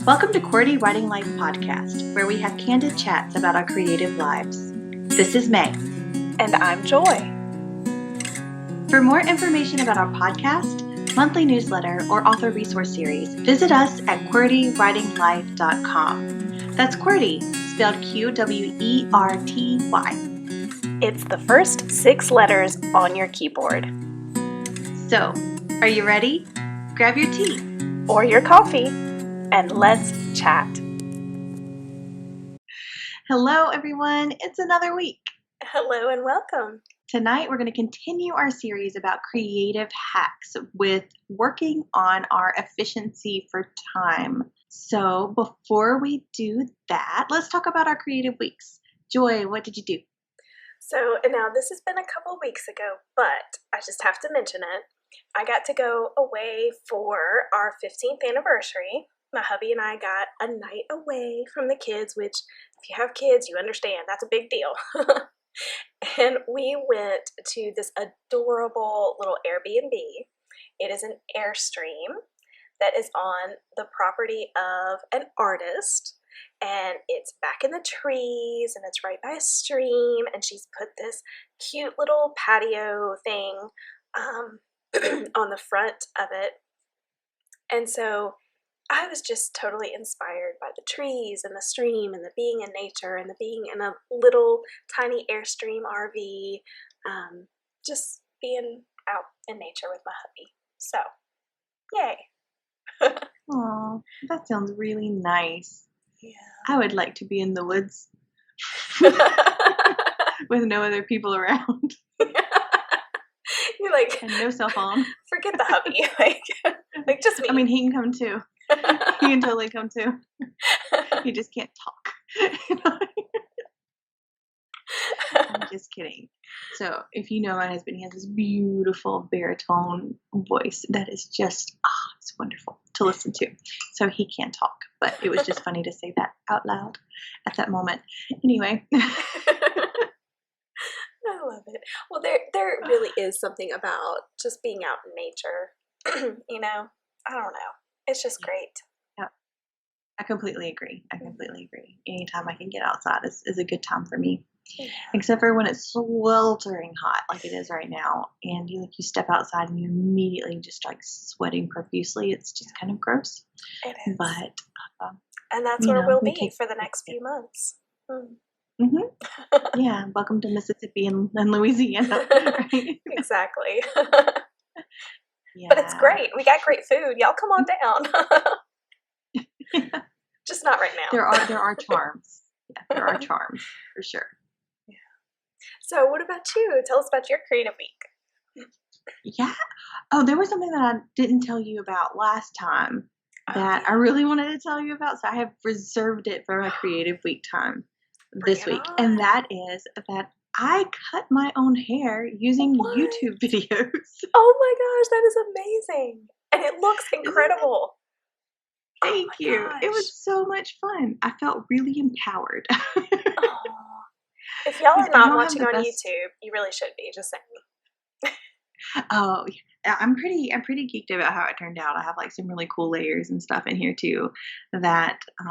Welcome to QWERTY Writing Life Podcast, where we have candid chats about our creative lives. This is May. And I'm Joy. For more information about our podcast, monthly newsletter, or author resource series, visit us at QWERTYWritingLife.com. That's QWERTY, spelled QWERTY. It's the first 6 letters on your keyboard. So, are you ready? Grab your tea. Or your coffee, and let's chat. Hello, everyone. It's another week. Hello and welcome. Tonight, we're going to continue our series about creative hacks with working on our efficiency for time. So before we do that, let's talk about our creative weeks. Joy, what did you do? So now this has been a couple weeks ago, but I just have to mention it. I got to go away for our 15th anniversary. My hubby and I got a night away from the kids, which if you have kids, you understand that's a big deal. And we went to this adorable little Airbnb. It is an Airstream that is on the property of an artist, and it's back in the trees, and it's right by a stream, and she's put this cute little patio thing on the front of it. And so I was just totally inspired by the trees and the stream and the being in nature and the being in a little tiny Airstream RV, just being out in nature with my hubby. So, yay. Aw, that sounds really nice. Yeah. I would like to be in the woods with no other people around. You're like, and no cell phone. Forget the hubby. like just me. I mean, he can come too. He can totally come too. He just can't talk. I'm just kidding. So, if you know my husband, he has this beautiful baritone voice that is just, it's wonderful to listen to. So, he can't talk, but it was just funny to say that out loud at that moment. Anyway. I love it. Well, there really is something about just being out in nature. I don't know. It's just great. Yeah, I completely agree. Anytime I can get outside is a good time for me. Yeah. Except for when it's sweltering hot like it is right now, and you step outside and you immediately just sweating profusely. It's just kind of gross. It is. But and that's where we'll be for the next few months. Mm-hmm. Yeah, welcome to Mississippi and Louisiana. Right? Exactly. Yeah. But it's great. We got great food. Y'all come on down. Just not right now. There are charms. Yeah, there are charms for sure. Yeah. So what about you? Tell us about your creative week. Yeah. Oh, there was something that I didn't tell you about last time that I really wanted to tell you about. So I have reserved it for my creative week time this week. And that is that I cut my own hair using YouTube videos. Oh my gosh, that is amazing. And it looks incredible. Thank you. Gosh. It was so much fun. I felt really empowered. If y'all are not watching on YouTube, you really should be, just saying. Oh, I'm pretty geeked about how it turned out. I have some really cool layers and stuff in here too that I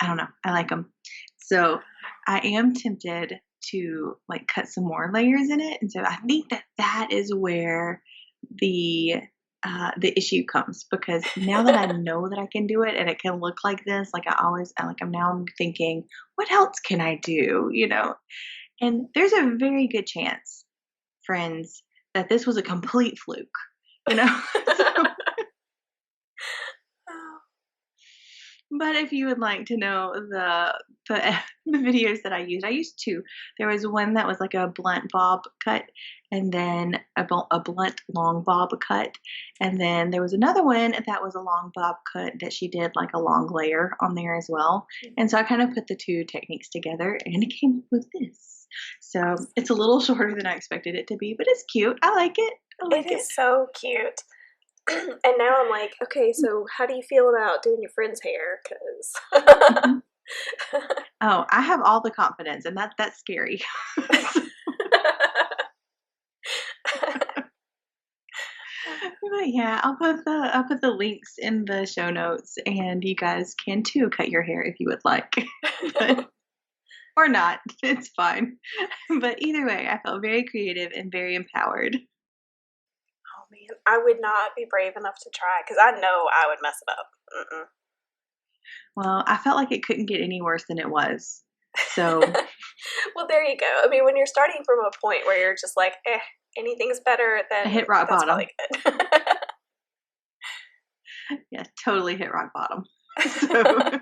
don't know. I like them. So I am tempted to cut some more layers in it, and so I think that is where the issue comes, because now that I know that I can do it and it can look like this, I'm now thinking, what else can I do? And there's a very good chance, friends, that this was a complete fluke. But if you would like to know the videos that I used two. There was one that was a blunt bob cut, and then a blunt long bob cut, and then there was another one that was a long bob cut that she did a long layer on there as well. And so I kind of put the two techniques together, and it came up with this. So it's a little shorter than I expected it to be, but it's cute. I like it. It is so cute. And now I'm like, okay, so how do you feel about doing your friend's hair? Because oh, I have all the confidence, and that's scary. But yeah, I'll put the links in the show notes, and you guys can too cut your hair if you would like, but or not. It's fine. But either way, I felt very creative and very empowered. Oh man, I would not be brave enough to try because I know I would mess it up. Mm-mm. Well, I felt like it couldn't get any worse than it was. So Well, there you go. I mean, when you're starting from a point where you're just like, anything's better, I then hit rock that's probably bottom. good. Yeah, totally hit rock bottom. So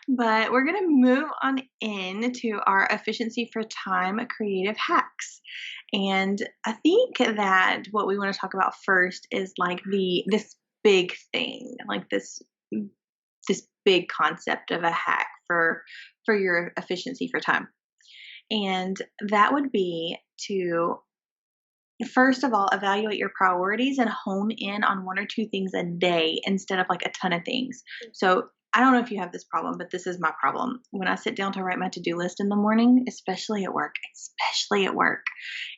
but we're going to move on into our efficiency for time creative hacks. And I think that what we want to talk about first is like this big thing, like this big concept of a hack for your efficiency for time. And that would be to first of all evaluate your priorities and hone in on one or two things a day instead of like a ton of things. So I don't know if you have this problem, but this is my problem. When I sit down to write my to-do list in the morning, especially at work,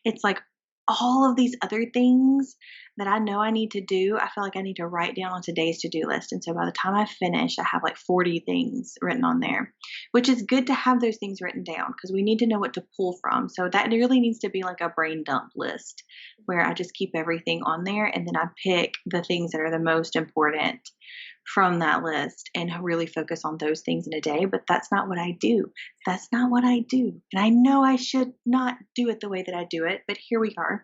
it's like all of these other things that I know I need to do. I feel like I need to write down on today's to-do list. And so by the time I finish, I have like 40 things written on there, which is good to have those things written down because we need to know what to pull from. So that really needs to be like a brain dump list where I just keep everything on there and then I pick the things that are the most important from that list and really focus on those things in a day. But that's not what I do. That's not what I do. And I know I should not do it the way that I do it, but here we are.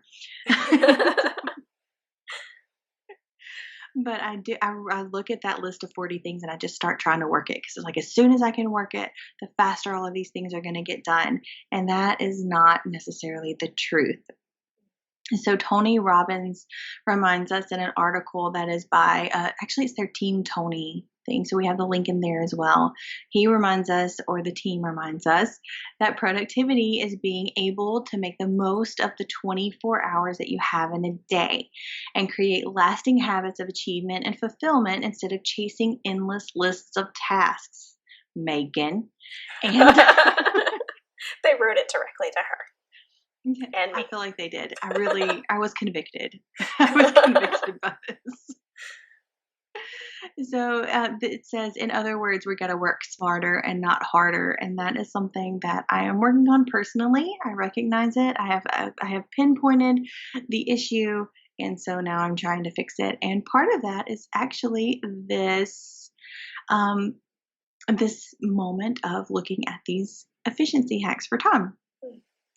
But I do. I look at that list of 40 things and I just start trying to work it because it's like as soon as I can work it, the faster all of these things are going to get done. And that is not necessarily the truth. So Tony Robbins reminds us in an article that is by, actually it's their Team Tony thing. So we have the link in there as well. He reminds us, or the team reminds us, that productivity is being able to make the most of the 24 hours that you have in a day and create lasting habits of achievement and fulfillment instead of chasing endless lists of tasks. Megan. And They wrote it directly to her and I me. feel like they did. I was convicted. I was convicted by this. So it says, in other words, we got to work smarter and not harder, and that is something that I am working on personally. I recognize it. I have pinpointed the issue, and so now I'm trying to fix it. And part of that is actually um, this moment of looking at these efficiency hacks for time.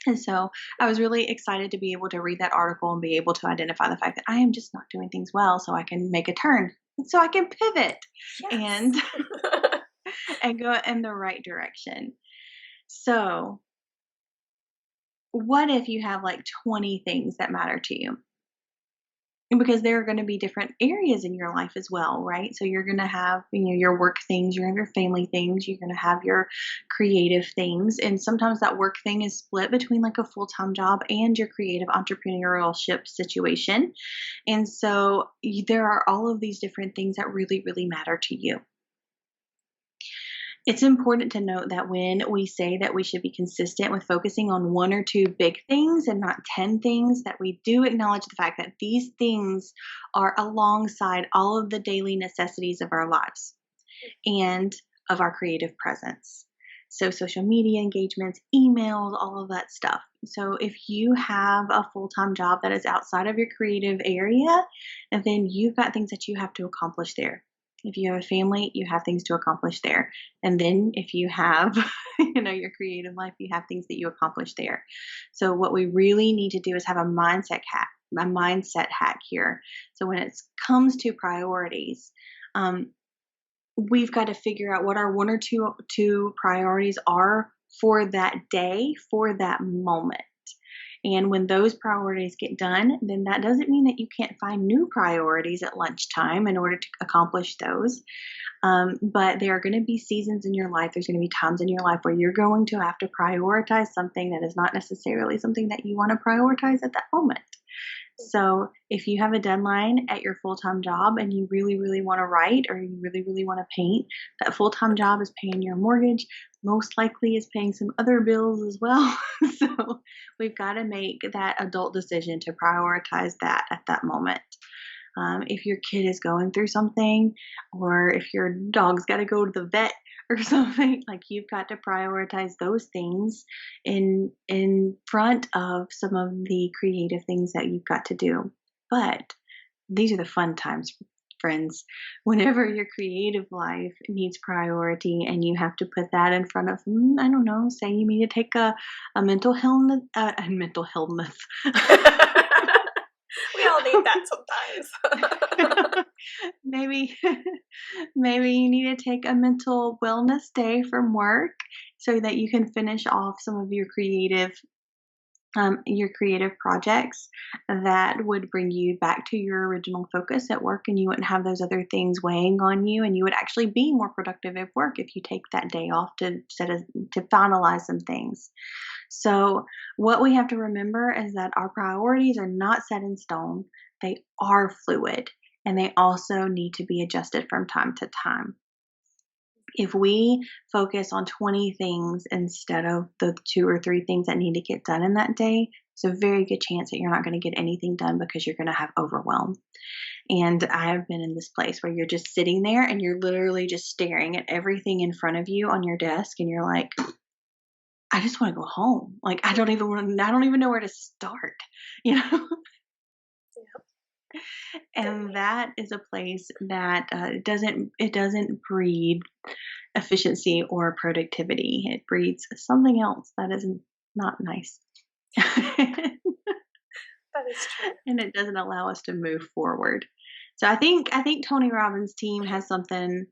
And so I was really excited to be able to read that article and be able to identify the fact that I am just not doing things well, so I can make a turn. So I can pivot and Yes. and go in the right direction. So what if you have like 20 things that matter to you? Because there are going to be different areas in your life as well, right? So you're going to have, your work things, you're going to have your family things, you're going to have your creative things. And sometimes that work thing is split between like a full-time job and your creative entrepreneurship situation. And so there are all of these different things that really, really matter to you. It's important to note that when we say that we should be consistent with focusing on one or two big things and not 10 things, that we do acknowledge the fact that these things are alongside all of the daily necessities of our lives and of our creative presence. So social media engagements, emails, all of that stuff. So if you have a full-time job that is outside of your creative area, then you've got things that you have to accomplish there. If you have a family, you have things to accomplish there. And then if you have, your creative life, you have things that you accomplish there. So what we really need to do is have a mindset hack here. So when it comes to priorities, we've got to figure out what our one or two priorities are for that day, for that moment. And when those priorities get done, then that doesn't mean that you can't find new priorities at lunchtime in order to accomplish those. But there are going to be seasons in your life, there's going to be times in your life where you're going to have to prioritize something that is not necessarily something that you want to prioritize at that moment. So if you have a deadline at your full-time job and you really, really want to write or you really, really want to paint, that full-time job is paying your mortgage, most likely is paying some other bills as well. So we've got to make that adult decision to prioritize that at that moment. If your kid is going through something, or if your dog's got to go to the vet or something, like you've got to prioritize those things in front of some of the creative things that you've got to do. But these are the fun times, friends. Whenever your creative life needs priority and you have to put that in front of, I don't know, say you need to take a mental health, a mental health. We all need that sometimes. Maybe maybe you need to take a mental wellness day from work so that you can finish off some of your creative projects that would bring you back to your original focus at work, and you wouldn't have those other things weighing on you, and you would actually be more productive at work if you take that day off to finalize some things. So what we have to remember is that our priorities are not set in stone. They are fluid, and they also need to be adjusted from time to time. If we focus on 20 things instead of the 2 or 3 things that need to get done in that day, it's a very good chance that you're not going to get anything done because you're going to have overwhelm. And I have been in this place where you're just sitting there and you're literally just staring at everything in front of you on your desk, and you're like, I just want to go home. Like I don't even know where to start, you know? And that is a place that doesn't breed efficiency or productivity. It breeds something else that is not nice. That is true. And it doesn't allow us to move forward. So I think Tony Robbins' team has something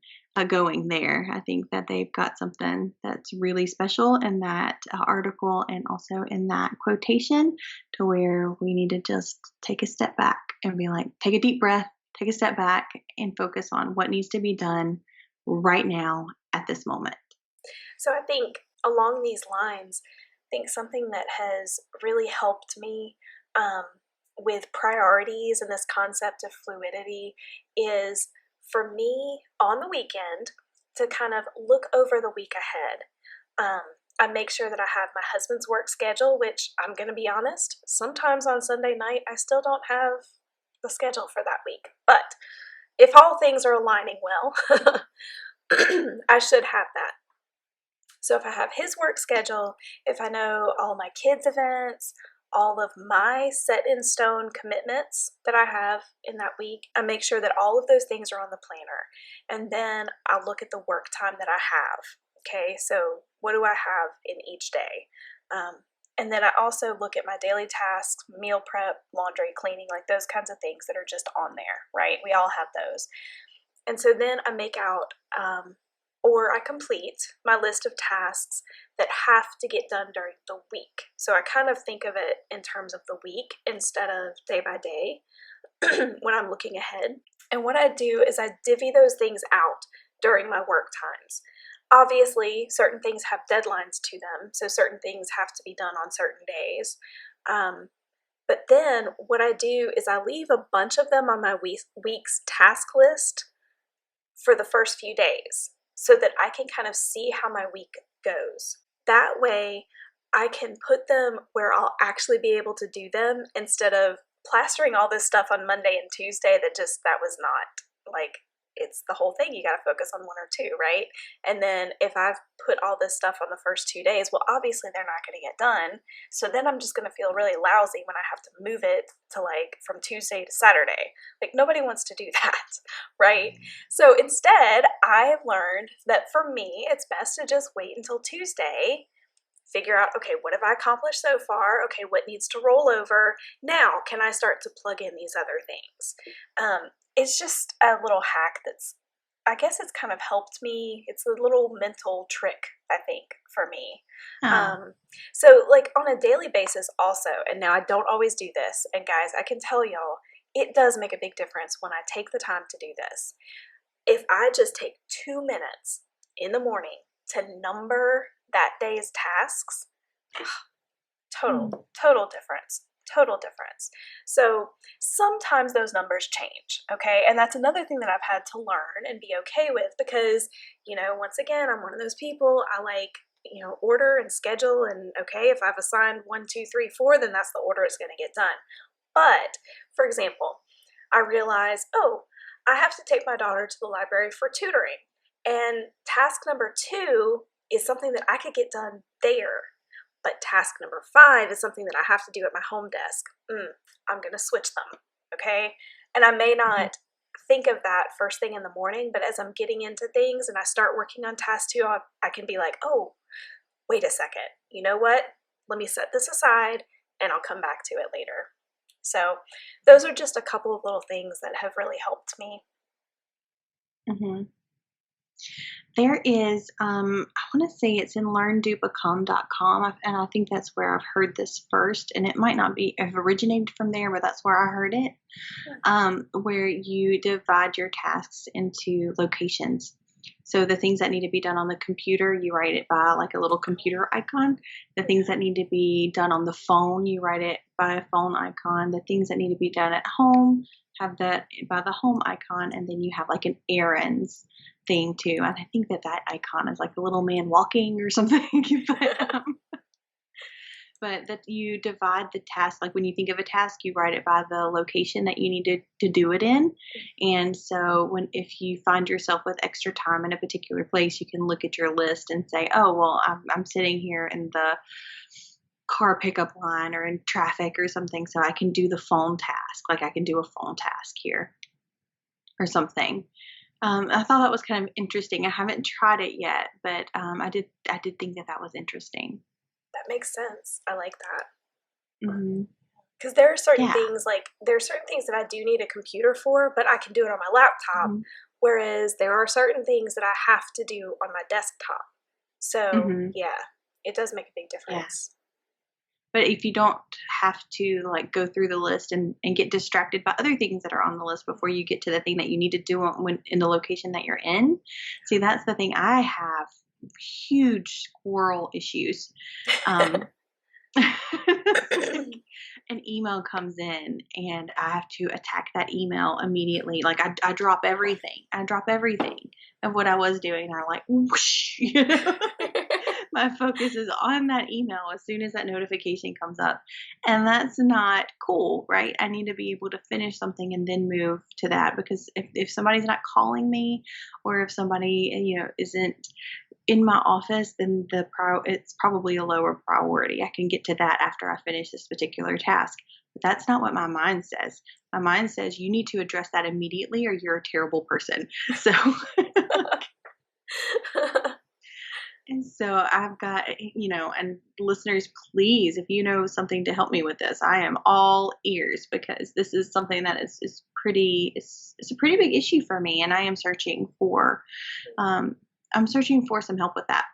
going there. I think that they've got something that's really special in that article and also in that quotation, to where we need to just take a step back and be like, take a deep breath, take a step back, and focus on what needs to be done right now at this moment. So I think along these lines, I think something that has really helped me with priorities and this concept of fluidity is for me on the weekend to kind of look over the week ahead. I make sure that I have my husband's work schedule, which I'm going to be honest, sometimes on Sunday night, I still don't have the schedule for that week. But if all things are aligning well, I should have that. So if I have his work schedule, if I know all my kids' events, all of my set in stone commitments that I have in that week, I make sure that all of those things are on the planner. And then I'll look at the work time that I have. Okay, so what do I have in each day? And then I also look at my daily tasks, meal prep, laundry, cleaning, like those kinds of things that are just on there, right? We all have those. And so then I make out or I complete my list of tasks that have to get done during the week. So I kind of think of it in terms of the week instead of day by day when I'm looking ahead. And what I do is I divvy those things out during my work times. Obviously, certain things have deadlines to them, so certain things have to be done on certain days. But then what I do is I leave a bunch of them on my week's task list for the first few days so that I can kind of see how my week goes. That way, I can put them where I'll actually be able to do them instead of plastering all this stuff on Monday and Tuesday that was not, like, it's the whole thing. You got to focus on one or two, right? And then if I've put all this stuff on the first 2 days, well, obviously they're not going to get done. So then I'm just going to feel really lousy when I have to move it to like from Tuesday to Saturday. Like nobody wants to do that, right? So instead, I have learned that for me, it's best to just wait until Tuesday, figure out, okay, what have I accomplished so far? Okay, what needs to roll over? Now, can I start to plug in these other things? It's just a little hack I guess it's kind of helped me. It's a little mental trick, I think, for me. So like on a daily basis also, and now I don't always do this, and guys, I can tell y'all, it does make a big difference when I take the time to do this. If I just take 2 minutes in the morning to number that day's tasks, total difference. Total difference. So sometimes those numbers change, okay? And that's another thing that I've had to learn and be okay with because, once again, I'm one of those people, I like, order and schedule, and okay, if I've assigned 1, 2, 3, 4, then that's the order it's going to get done. But, for example, I realize, oh, I have to take my daughter to the library for tutoring. And task number 2 is something that I could get done there. But task number 5 is something that I have to do at my home desk. I'm going to switch them, okay? And I may not think of that first thing in the morning, but as I'm getting into things and I start working on task 2, I can be like, oh, wait a second. You know what? Let me set this aside and I'll come back to it later. So those are just a couple of little things that have really helped me. Mm-hmm. There is, I want to say it's in learndobecome.com, and I think that's where I've heard this first, and it might not be have originated from there, but that's where I heard it, where you divide your tasks into locations. So the things that need to be done on the computer, you write it by like a little computer icon. The things that need to be done on the phone, you write it by a phone icon. The things that need to be done at home, have that by the home icon, and then you have like an errands thing too. And I think that icon is like a little man walking or something. But that you divide the task, like when you think of a task, you write it by the location that you need to do it in. And so if you find yourself with extra time in a particular place, you can look at your list and say, oh, well, I'm sitting here in the car pickup line or in traffic or something, so I can do the phone task. Like I can do a phone task here or something. I thought that was kind of interesting. I haven't tried it yet, but I did think that was interesting. That makes sense. I like that. Mm-hmm. Because there are certain Yeah. things, that I do need a computer for, but I can do it on my laptop. Mm-hmm. Whereas there are certain things that I have to do on my desktop. So yeah, it does make a big difference. Yeah. But if you don't have to like go through the list and get distracted by other things that are on the list before you get to the thing that you need to do when in the location that you're in, see, that's the thing. I have huge squirrel issues. An email comes in and I have to attack that email immediately. Like I drop everything. I drop everything of what I was doing. And I'm like, whoosh, my focus is on that email as soon as that notification comes up. And that's not cool, right? I need to be able to finish something and then move to that, because if somebody's not calling me, or if somebody, isn't in my office, then it's probably a lower priority. I can get to that after I finish this particular task. But that's not what my mind says. My mind says you need to address that immediately or you're a terrible person. So and so I've got, and listeners, please, if you know something to help me with this, I am all ears, because this is something that is pretty, it's a pretty big issue for me. And I am searching for, some help with that.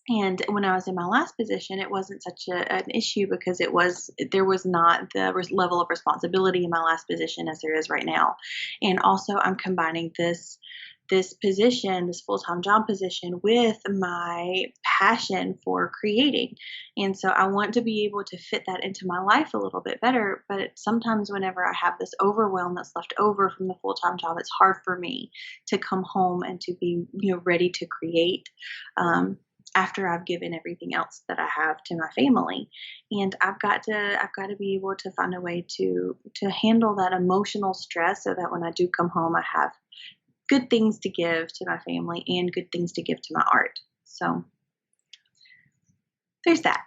And when I was in my last position, it wasn't such an issue because there was not the level of responsibility in my last position as there is right now. And also I'm combining this position, this full-time job position, with my passion for creating. And so I want to be able to fit that into my life a little bit better. But sometimes whenever I have this overwhelm that's left over from the full-time job, it's hard for me to come home and to be, ready to create. After I've given everything else that I have to my family. And I've got to be able to find a way to handle that emotional stress, so that when I do come home, I have good things to give to my family and good things to give to my art. So there's that.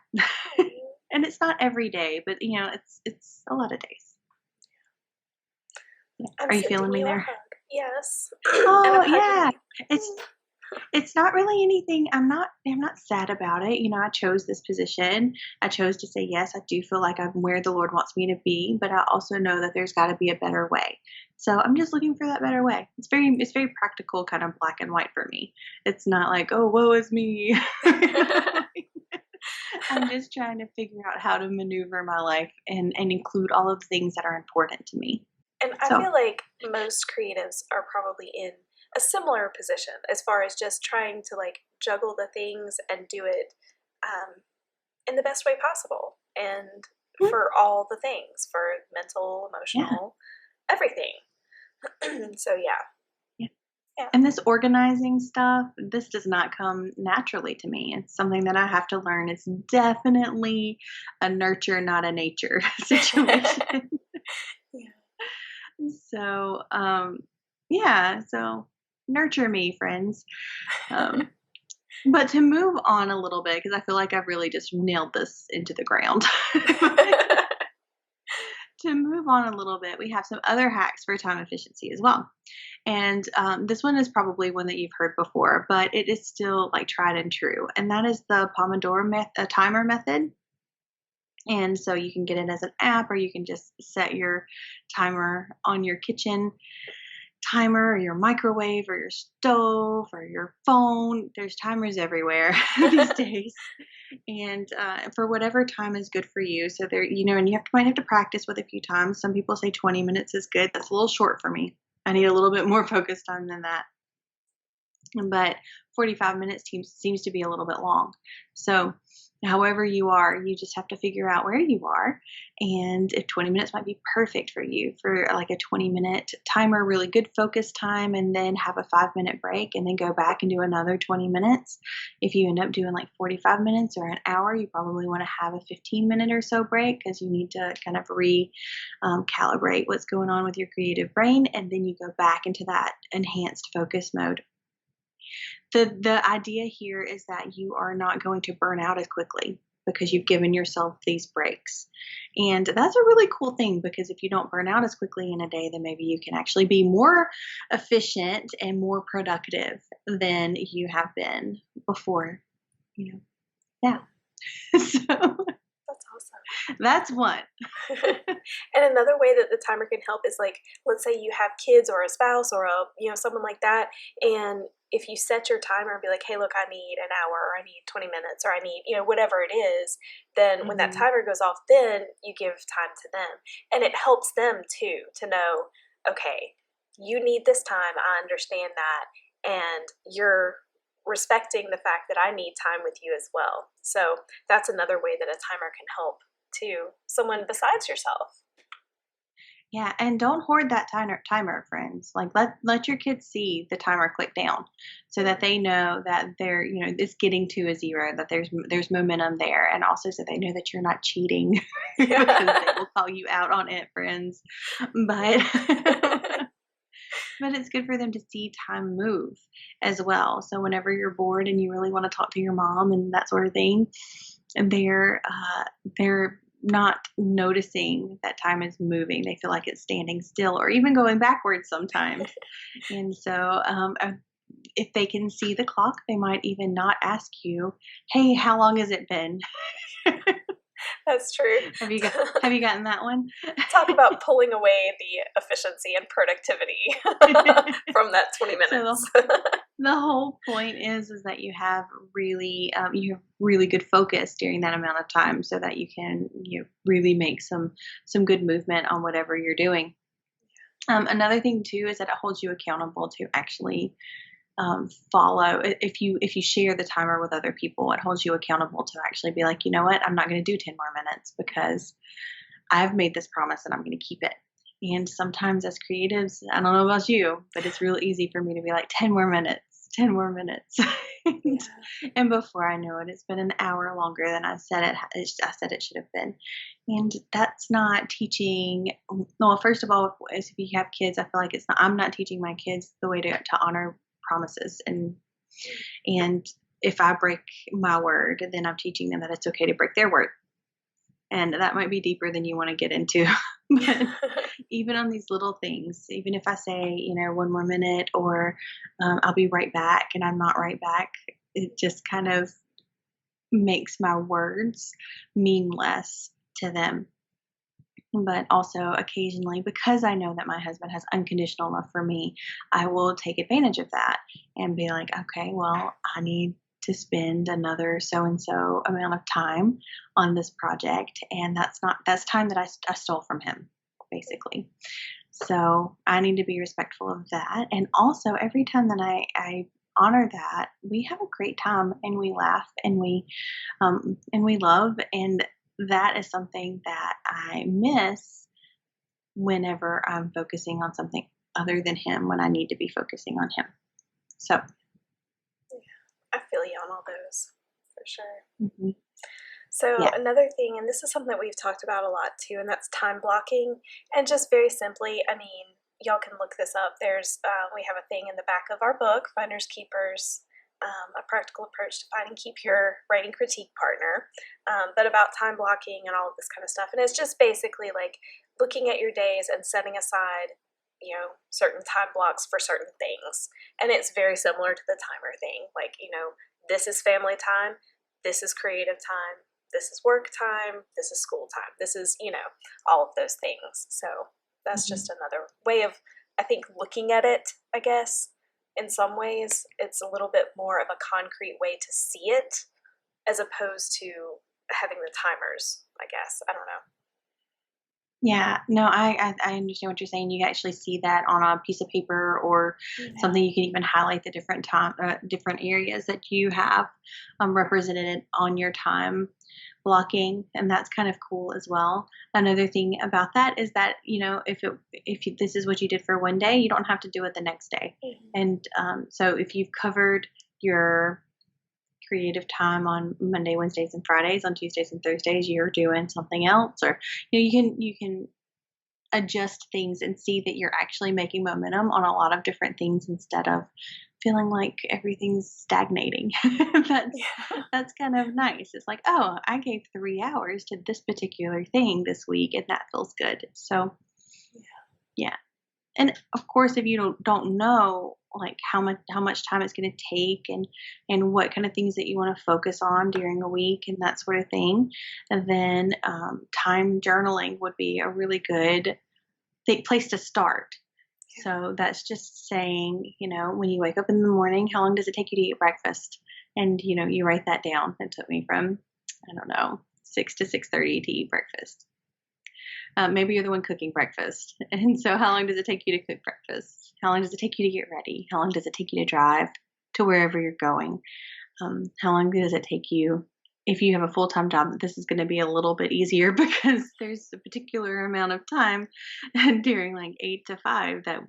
And it's not every day, but it's a lot of days. Yeah. Are you feeling me there? Yes. Oh yeah. It's not really anything. I'm not sad about it. I chose this position. I chose to say yes. I do feel like I'm where the Lord wants me to be, but I also know that there's got to be a better way. So I'm just looking for that better way. It's very practical, kind of black and white for me. It's not like, oh, woe is me. I'm just trying to figure out how to maneuver my life and include all of the things that are important to me. And I feel like most creatives are probably in a similar position as far as just trying to juggle the things and do it in the best way possible. And for all the things, for mental, Yeah. emotional, everything. So yeah, Yeah. yeah. And this organizing stuff, this does not come naturally to me. It's something that I have to learn. It's definitely a nurture, not a nature situation. Yeah. So, yeah, so nurture me, friends. Um, but to move on a little bit, because I feel like I've really just nailed this into the ground. To move on a little bit, we have some other hacks for time efficiency as well. And this one is probably one that you've heard before, but it is still like tried and true. And that is the timer method. And so you can get it as an app, or you can just set your timer on your kitchen timer, or your microwave, or your stove, or your phone. There's timers everywhere these days, and for whatever time is good for you. So there, and you might have to practice with a few times. Some people say 20 minutes is good. That's a little short for me. I need a little bit more focused time than that. But 45 minutes seems to be a little bit long. So, however you are, you just have to figure out where you are. And if 20 minutes might be perfect for you for like a 20-minute timer, really good focus time, and then have a 5-minute break and then go back and do another 20 minutes. If you end up doing like 45 minutes or an hour, you probably want to have a 15-minute or so break because you need to kind of calibrate what's going on with your creative brain. And then you go back into that enhanced focus mode. The idea here is that you are not going to burn out as quickly because you've given yourself these breaks. And that's a really cool thing, because if you don't burn out as quickly in a day, then maybe you can actually be more efficient and more productive than you have been before. You know, yeah. So That's awesome. that's one. And another way that the timer can help is, like, let's say you have kids or a spouse or someone like that, and if you set your timer and be like, hey, look, I need an hour, or I need 20 minutes, or I need, whatever it is, then when that Hmm. timer goes off, then you give time to them. And it helps them too to know, okay, you need this time. I understand that. And you're respecting the fact that I need time with you as well. So that's another way that a timer can help to someone besides yourself. Yeah, and don't hoard that timer, friends. Like let your kids see the timer click down, so that they know that it's getting to a zero, that there's momentum there, and also so they know that you're not cheating because Yeah. they will call you out on it, friends. But but it's good for them to see time move as well. So whenever you're bored and you really want to talk to your mom and that sort of thing, and they're not noticing that time is moving. They feel like it's standing still or even going backwards sometimes. And so, if they can see the clock, they might even not ask you, "Hey, how long has it been?" That's true. Have you gotten that one? Talk about pulling away the efficiency and productivity from that 20 So minutes. the whole point is that you have really good focus during that amount of time, so that you can really make some good movement on whatever you're doing. Another thing too is that it holds you accountable to actually follow. If you share the timer with other people, it holds you accountable to actually be like, you know what, I'm not going to do 10 more minutes because I've made this promise and I'm going to keep it. And sometimes as creatives, I don't know about you, but it's real easy for me to be like 10 more minutes, 10 more minutes. and, Yeah. and before I know it, it's been an hour longer than I said it should have been. And that's not teaching. Well, first of all, if you have kids, I feel like I'm not teaching my kids the way to honor promises. And if I break my word, then I'm teaching them that it's okay to break their word. And that might be deeper than you want to get into. But even on these little things, even if I say, one more minute, or I'll be right back, and I'm not right back, it just kind of makes my words mean less to them. But also occasionally, because I know that my husband has unconditional love for me, I will take advantage of that and be like, okay, well, I need to spend another so and so amount of time on this project. And that's time that I stole from him, basically. So I need to be respectful of that. And also, every time that I honor that, we have a great time, and we laugh, and we love. And that is something that I miss whenever I'm focusing on something other than him when I need to be focusing on him. So, I feel you on all those for sure. mhm, So, yeah. another thing, and this is something that we've talked about a lot too, and that's time blocking. And just very simply, I mean, y'all can look this up. We have a thing in the back of our book, Finders Keepers, a practical approach to find and keep your writing critique partner, but about time blocking and all of this kind of stuff. And it's just basically like looking at your days and setting aside, certain time blocks for certain things. And it's very similar to the timer thing. Like, this is family time, this is creative time, this is work time, this is school time, this is, all of those things. So that's Mhm. just another way of, I think, looking at it, I guess. In some ways, it's a little bit more of a concrete way to see it as opposed to having the timers, I guess. I don't know. Yeah, no, I understand what you're saying. You actually see that on a piece of paper or Yeah. something. You can even highlight the different areas that you have represented on your time blocking, and that's kind of cool as well. Another thing about that is that this is what you did for one day, you don't have to do it the next day. Mhm. And so if you've covered your creative time on Monday, Wednesdays, and Fridays, on Tuesdays and Thursdays, you're doing something else, or you can adjust things and see that you're actually making momentum on a lot of different things instead of feeling like everything's stagnating. that's Yeah. that's kind of nice. It's like, oh, I gave 3 hours to this particular thing this week, and that feels good. So yeah. And of course, if you don't know like how much time it's going to take, and what kind of things that you want to focus on during a week and that sort of thing, then time journaling would be a really good place to start. So that's just saying, when you wake up in the morning, how long does it take you to eat breakfast? And you write that down. It took me from, I don't know, 6 to 6:30 to eat breakfast. Maybe you're the one cooking breakfast. And so, how long does it take you to cook breakfast? How long does it take you to get ready? How long does it take you to drive to wherever you're going? How long does it take you? If you have a full time job, this is going to be a little bit easier because there's a particular amount of time during like 8 to 5 that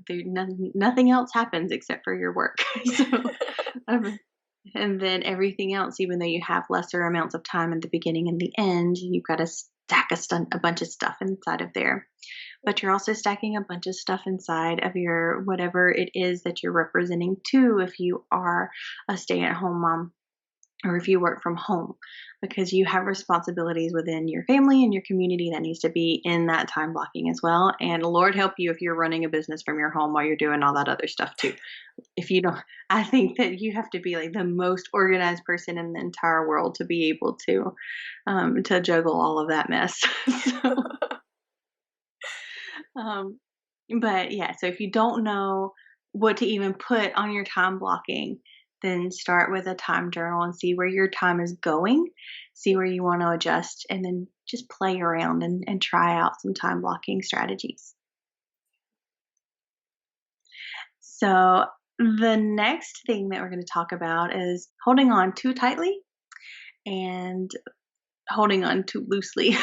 nothing else happens except for your work. So, um, and then everything else, even though you have lesser amounts of time at the beginning and the end, you've got to stack a bunch of stuff inside of there. But you're also stacking a bunch of stuff inside of your whatever it is that you're representing too, if you are a stay at home mom or if you work from home, because you have responsibilities within your family and your community that needs to be in that time blocking as well. And Lord help you if you're running a business from your home while you're doing all that other stuff too. If you don't, I think that you have to be like the most organized person in the entire world to be able to juggle all of that mess. So, um, but yeah, so if you don't know what to even put on your time blocking, then start with a time journal and see where your time is going, see where you want to adjust, and then just play around and try out some time blocking strategies. So, the next thing that we're going to talk about is holding on too tightly and holding on too loosely.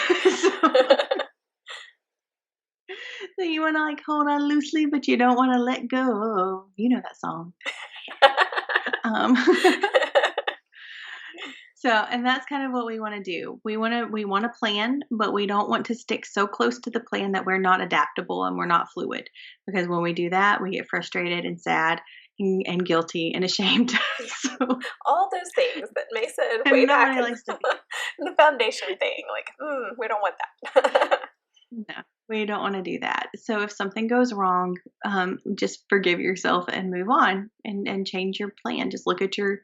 So you want to like hold on loosely, but you don't want to let go. You know that song. Um, and that's kind of what we want to do. We want to plan, but we don't want to stick so close to the plan that we're not adaptable and we're not fluid. Because when we do that, we get frustrated and sad and guilty and ashamed. Yeah. So, All those things that makes it way and back nobody in likes to be. the foundation thing. Like, we don't want that. No, we don't want to do that. So if something goes wrong, just forgive yourself and move on and change your plan. Just look at your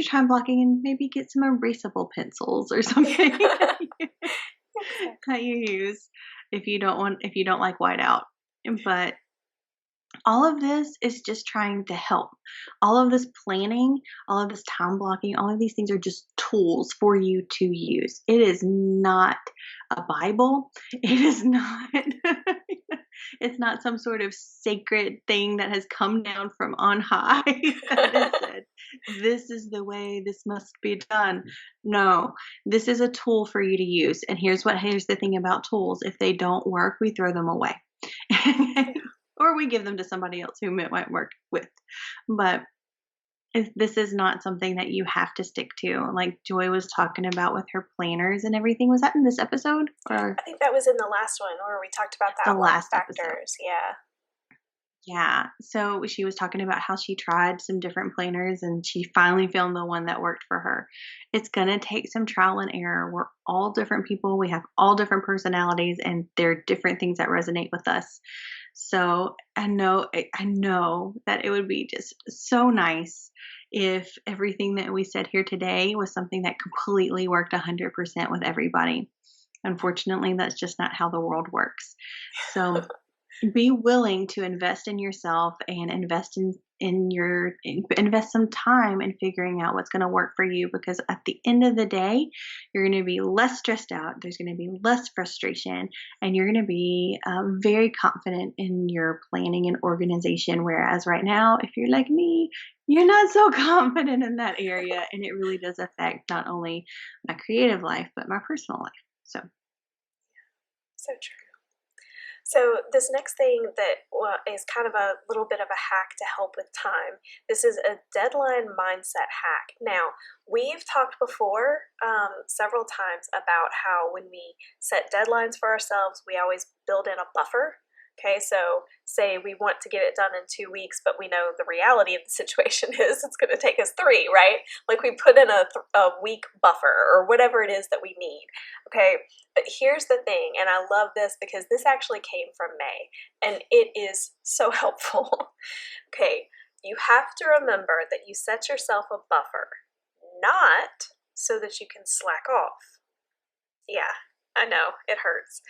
time blocking and maybe get some erasable pencils or something Yeah. that you use if you don't like whiteout. But all of this is just trying to help. All of this planning, all of this time blocking, all of these things are just tools for you to use. It is not a Bible. It is not it's not some sort of sacred thing that has come down from on high that is said this is the way this must be done. No, this is a tool for you to use. And here's the thing about tools. If they don't work, we throw them away. Or we give them to somebody else whom it might work with. But if this is not something that you have to stick to, like Joy was talking about with her planners and everything. Was that in this episode or I think that was in the last one where we talked about the the outline last episode? factors. Yeah. Yeah. So she was talking about how she tried some different planners and she finally found the one that worked for her. It's going to take some trial and error. We're all different people. We have all different personalities and there are different things that resonate with us. So I know that it would be just so nice if everything that we said here today was something that completely worked 100% with everybody. Unfortunately, that's just not how the world works. So be willing to invest in yourself and invest some time in figuring out what's going to work for you, because at the end of the day you're going to be less stressed out, there's going to be less frustration, and you're going to be very confident in your planning and organization, whereas right now, if you're like me, you're not so confident in that area, and it really does affect not only my creative life but my personal life. So So true. So this next thing that is kind of a little bit of a hack to help with time. This is a deadline mindset hack. Now, we've talked before several times about how when we set deadlines for ourselves, we always build in a buffer. Okay, so say we want to get it done in 2 weeks, but we know the reality of the situation is it's going to take us 3, right? Like we put in a week buffer or whatever it is that we need. Okay, but here's the thing, and I love this because this actually came from May, and it is so helpful. Okay, you have to remember that you set yourself a buffer, not so that you can slack off. Yeah, I know, it hurts.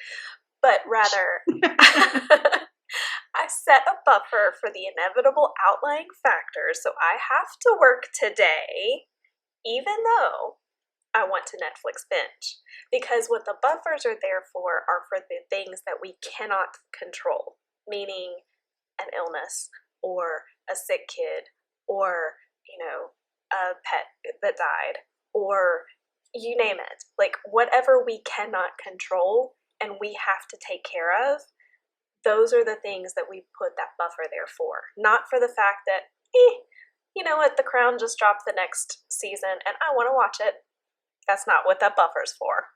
But rather, I set a buffer for the inevitable outlying factors, so I have to work today, even though I want to Netflix binge. Because what the buffers are there for are for the things that we cannot control, meaning an illness or a sick kid or, a pet that died or you name it. Like whatever we cannot control and we have to take care of, those are the things that we put that buffer there for. Not for the fact that, you know what, The Crown just dropped the next season and I want to watch it. That's not what that buffer's for.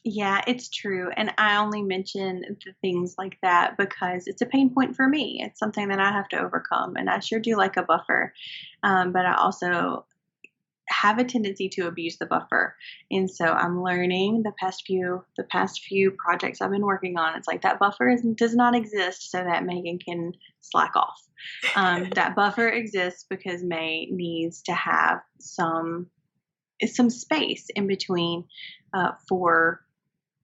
yeah, it's true. And I only mention the things like that because it's a pain point for me. It's something that I have to overcome. And I sure do like a buffer. But I also have a tendency to abuse the buffer. And so I'm learning the past few projects I've been working on. It's like that buffer does not exist so that Megan can slack off. That buffer exists because May needs to have some space in between for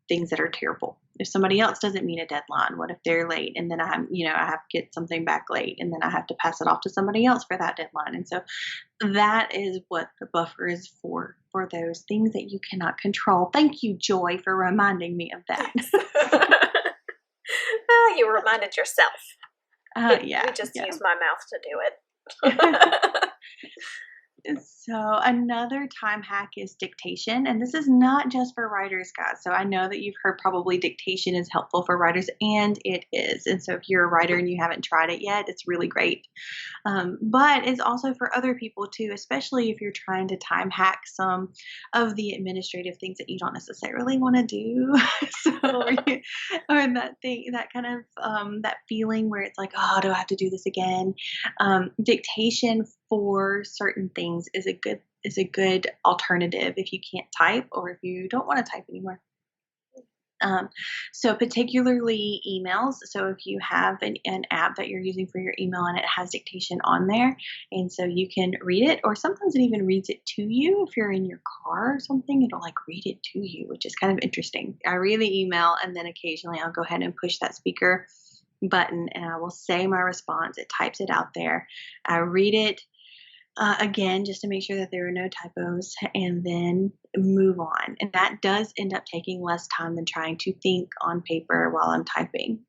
things that are terrible. If somebody else doesn't meet a deadline, what if they're late and then I have to get something back late and then I have to pass it off to somebody else for that deadline. And so that is what the buffer is for those things that you cannot control. Thank you, Joy, for reminding me of that. You reminded yourself. Yeah. We just use my mouth to do it. So another time hack is dictation, and this is not just for writers, guys. So I know that you've heard probably dictation is helpful for writers, and it is. And so if you're a writer and you haven't tried it yet, it's really great. But it's also for other people too, especially if you're trying to time hack some of the administrative things that you don't necessarily want to do. Or that kind of that feeling where it's like, oh, do I have to do this again? Dictation for certain things is a good alternative if you can't type or if you don't want to type anymore. So particularly emails. So if you have an app that you're using for your email and it has dictation on there, and so you can read it, or sometimes it even reads it to you. If you're in your car or something, it'll like read it to you, which is kind of interesting. I read the email and then occasionally I'll go ahead and push that speaker button and I will say my response. It types it out there. I read it again, just to make sure that there are no typos, and then move on. And that does end up taking less time than trying to think on paper while I'm typing.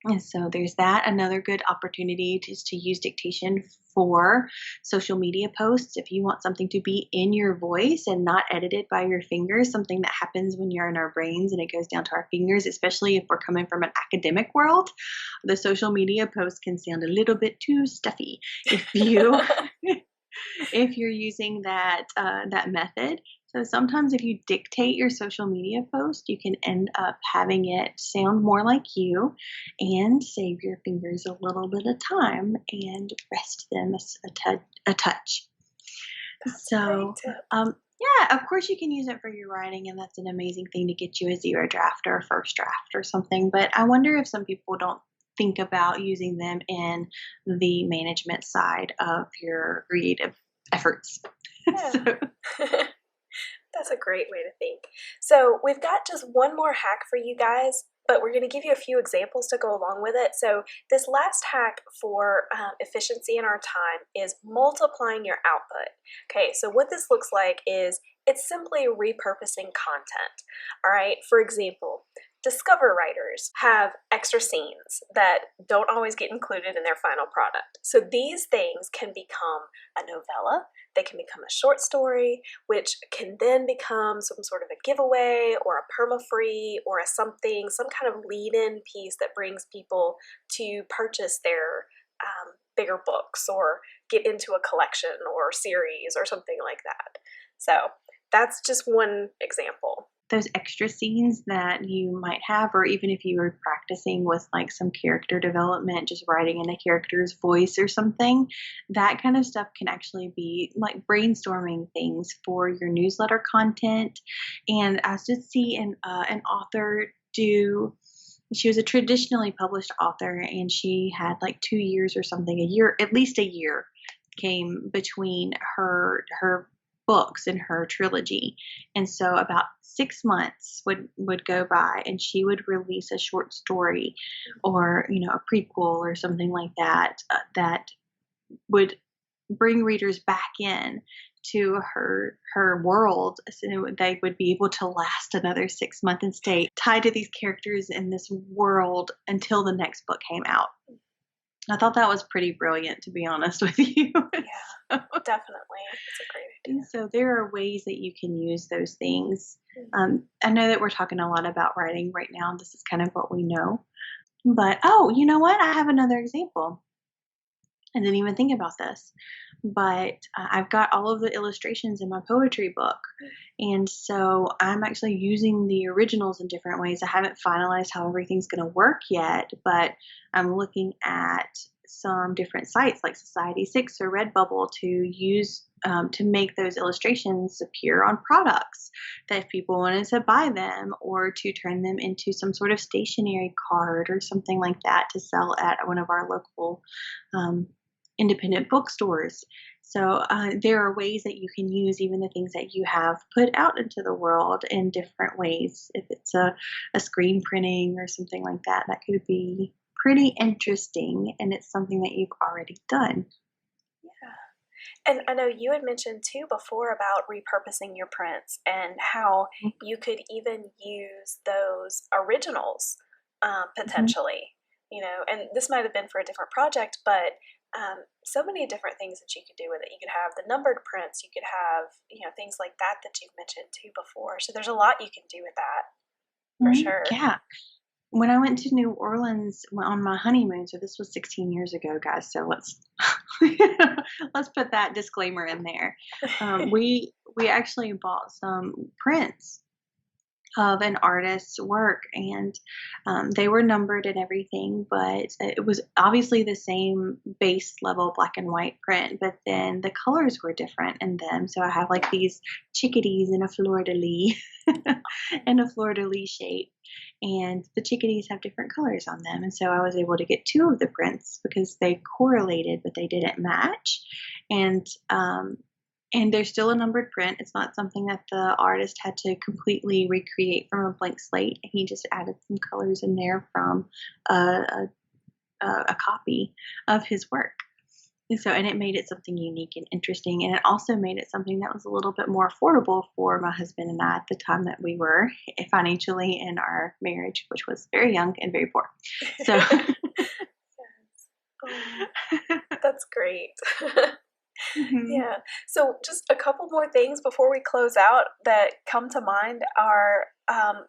And so there's that. Another good opportunity is to use dictation for social media posts. If you want something to be in your voice and not edited by your fingers, something that happens when you're in our brains and it goes down to our fingers, especially if we're coming from an academic world, the social media post can sound a little bit too stuffy. If you if you're using that method. So sometimes if you dictate your social media post, you can end up having it sound more like you and save your fingers a little bit of time and rest them a touch. That's a great So, tip. yeah, of course you can use it for your writing, and that's an amazing thing to get you a zero draft or a first draft or something. But I wonder if some people don't think about using them in the management side of your creative efforts. Yeah. So, That's a great way to think. So, we've got just one more hack for you guys, but we're going to give you a few examples to go along with it. So, this last hack for efficiency in our time is multiplying your output. Okay, so what this looks like is it's simply repurposing content. All right, for example, Discover writers have extra scenes that don't always get included in their final product. So, these things can become a novella, they can become a short story, which can then become some sort of a giveaway or a perma-free or a something, some kind of lead-in piece that brings people to purchase their bigger books or get into a collection or series or something like that. So that's just one example. those extra scenes that you might have, or even if you were practicing with like some character development, just writing in a character's voice or something, that kind of stuff can actually be like brainstorming things for your newsletter content. And I did see an author do. She was a traditionally published author, and she had like 2 years or something, a year, at least a year, came between her books in her trilogy. And so about 6 months would go by and she would release a short story or a prequel or something like that, that would bring readers back in to her world, so they would be able to last another 6 months and stay tied to these characters in this world until the next book came out. I thought that was pretty brilliant, to be honest with you. Yeah, definitely. It's a great idea. So there are ways that you can use those things. I know that we're talking a lot about writing right now. This is kind of what we know. But oh, you know what? I have another example. I didn't even think about this, but I've got all of the illustrations in my poetry book. And so I'm actually using the originals in different ways. I haven't finalized how everything's going to work yet, but I'm looking at some different sites like Society6 or Redbubble to use to make those illustrations appear on products that if people wanted to buy them or to turn them into some sort of stationery card or something like that to sell at one of our local independent bookstores. So there are ways that you can use even the things that you have put out into the world in different ways. If it's a screen printing or something like that, that could be pretty interesting, and it's something that you've already done. Yeah. And I know you had mentioned too before about repurposing your prints and how you could even use those originals Mhm. potentially, and this might have been for a different project, but so many different things that you could do with it. You could have the numbered prints, you could have, things like that that you've mentioned too before. So there's a lot you can do with that for sure. Yeah. When I went to New Orleans on my honeymoon, so this was 16 years ago, guys. So let's let's put that disclaimer in there. We actually bought some prints of an artist's work, and they were numbered and everything, but it was obviously the same base level black and white print, but then the colors were different in them. So I have like these chickadees in a fleur-de-lis in a fleur-de-lis shape, and the chickadees have different colors on them. And so I was able to get two of the prints because they correlated, but they didn't match. And there's still a numbered print. It's not something that the artist had to completely recreate from a blank slate. He just added some colors in there from a copy of his work. And it made it something unique and interesting, and it also made it something that was a little bit more affordable for my husband and I at the time that we were financially in our marriage, which was very young and very poor. So Oh, that's great. mhm. Yeah. So, just a couple more things before we close out that come to mind are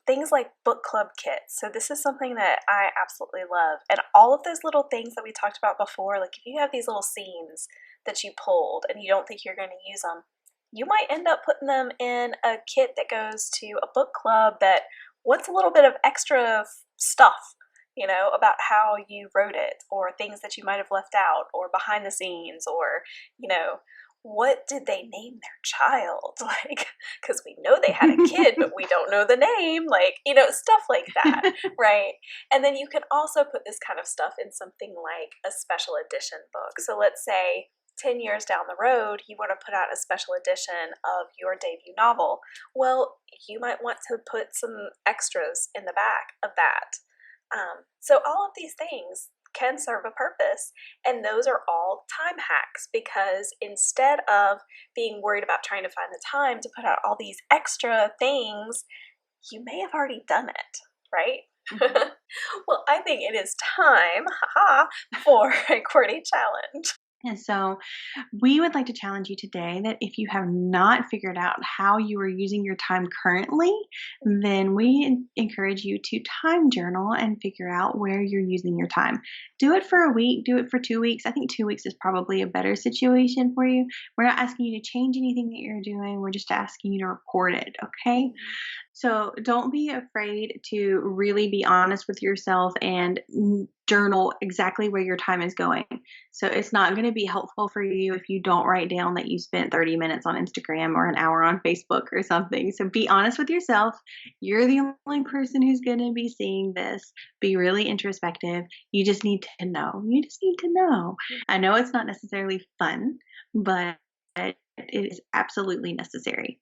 things like book club kits. So, this is something that I absolutely love. And all of those little things that we talked about before, like if you have these little scenes that you pulled and you don't think you're going to use them, you might end up putting them in a kit that goes to a book club that wants a little bit of extra stuff, about how you wrote it, or things that you might have left out, or behind the scenes, or, you know, what did they name their child? Like, because we know they had a kid, but we don't know the name, like, stuff like that, right? And then you can also put this kind of stuff in something like a special edition book. So let's say 10 years down the road, you want to put out a special edition of your debut novel. Well, you might want to put some extras in the back of that. So all of these things can serve a purpose, and those are all time hacks, because instead of being worried about trying to find the time to put out all these extra things, you may have already done it, right? Mhm. Well, I think it is time, for a QWERTY challenge. And so we would like to challenge you today that if you have not figured out how you are using your time currently, then we encourage you to time journal and figure out where you're using your time. Do it for a week, do it for 2 weeks. I think 2 weeks is probably a better situation for you. We're not asking you to change anything that you're doing, we're just asking you to report it, okay? So don't be afraid to really be honest with yourself and journal exactly where your time is going. So it's not going to be helpful for you if you don't write down that you spent 30 minutes on Instagram or an hour on Facebook or something. So be honest with yourself. You're the only person who's going to be seeing this. Be really introspective. You just need to know. You just need to know. I know it's not necessarily fun, but it is absolutely necessary.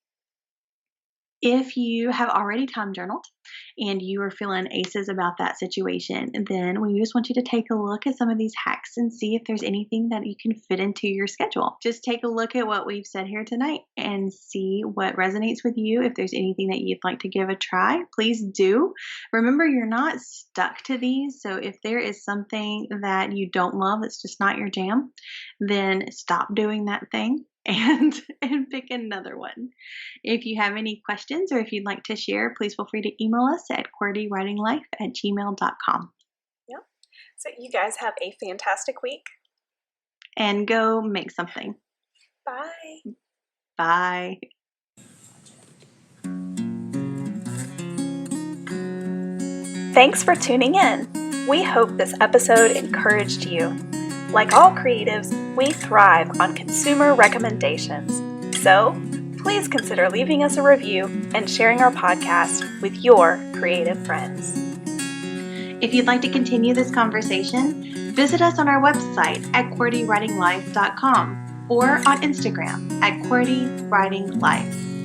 If you have already time journaled and you are feeling aces about that situation, then we just want you to take a look at some of these hacks and see if there's anything that you can fit into your schedule. Just take a look at what we've said here tonight and see what resonates with you. If there's anything that you'd like to give a try, please do. Remember, you're not stuck to these. So if there is something that you don't love, that's just not your jam, then stop doing that thing and pick another one. If you have any questions or if you'd like to share, please feel free to email us at QWERTYWritingLife@gmail.com. Yep. So you guys have a fantastic week. And go make something. Bye. Bye. Thanks for tuning in. We hope this episode encouraged you. Like all creatives, we thrive on consumer recommendations. So, please consider leaving us a review and sharing our podcast with your creative friends. If you'd like to continue this conversation, visit us on our website at QWERTYWritingLife.com or on Instagram at QWERTYWritingLife.